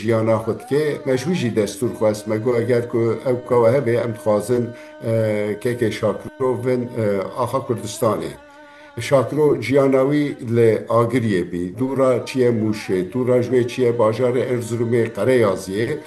جیانا خود که مجبوری دستور خواست مگو اگر که او که به ام خوازن که شاکرو ون آخا کردستانه شاکرو جیاناوی لآگریه بی دورا چیه موشه دورا جوی چیه باجار ارزرومه قره یازیه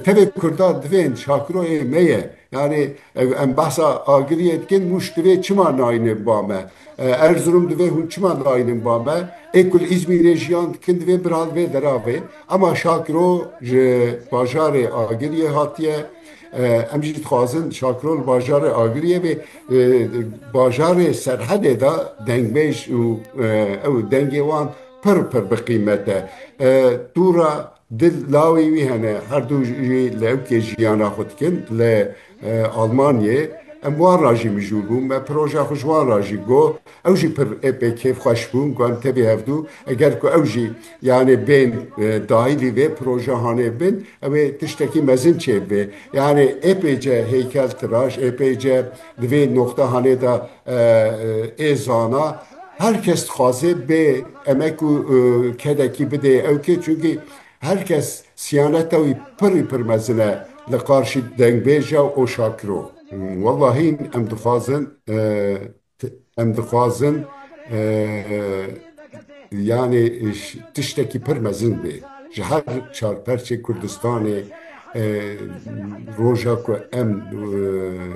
تبه کرده دوین شاکرو میه yani em bahsa agiriyet gen muş dive çima nayne bame Erzurum dive hun çima nayne bame ekul İzmir jiyan kin dive biral ve derave ama şakiro je bajare agiriye hatiye em jî dixwazin şakirol bajarê agiriyê ve bajarê serhedê da dengbêj û ew dengê wan pir bi qîmet e dûra dil lawê wî hene her du jî li ewkê jiyana xwe dikin li Almanyê em wan rajî mijûl bûn me proja xwe ji wan rajî got ew jî pir epê kêfxweş bûn got em tevê hevdû eger ku ew jî yani bên dahilî vê projehanê bin ew ê tiştekî mezin çêbê yani epêce heykeltıraş epêce di vê noktahanê da êzana herkes dixwaze bê emek û kedekî bide ew kê çünkü herkes siyaneta wî pir mezin e li qarşî dengbêja o şakiro Vallahi em dixwazin yani tiştekî pir mezin bê ji her çarperçê Kurdistanê roja ku em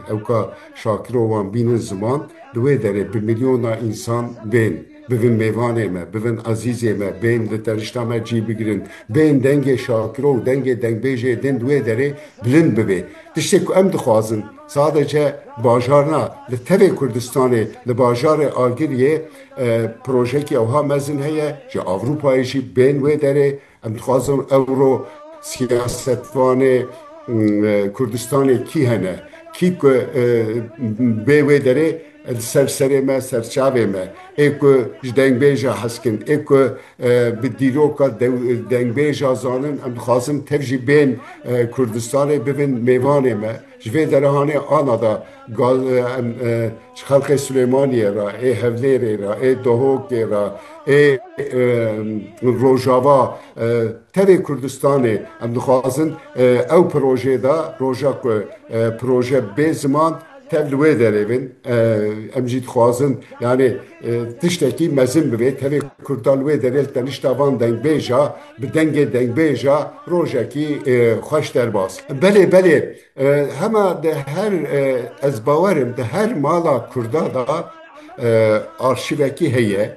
ewka şakiro wan bînin ziman di wê derê bi milyona însan bên bivin mêvanê me bivin azîzê me bên li terişta me cî bigirin bên dengê şakiro û dengê dengbêjê din di wê derê bilind bibe tiştê ku em dixwazin sadece bajarna li tevê Kurdistanê li bajarê Agiriyê projekê ewha mezin heye ji Avrupayê jî bên wê derê em dixwazin Ewro siyasetvanê Kurdistanê kî hene kî ku bê wê derê serserê me serçavê me ê ku ji dengbêja heskin ê ku bi dîroka dengbêja zanin em dixwazin tev jî bên Kurdistanê bibin mêvanê me ji vê derehanê ana da ji xelkê Silêmaniyê ra ê Hevlêrê ra ê Duhokê ra ê Rojava tevê Kurdistanê em dixwazin ew projê da roja ku proje bê ziman tev li wê derê bin em jî dixwazin yani tiştekî mezin bibe tevê Kurdan wê derê li tenişta van dengbêja bi dengê dengbêja rojekî xweş derbas belê hema di her ez bawerim di her mala Kurda da arşivekî heye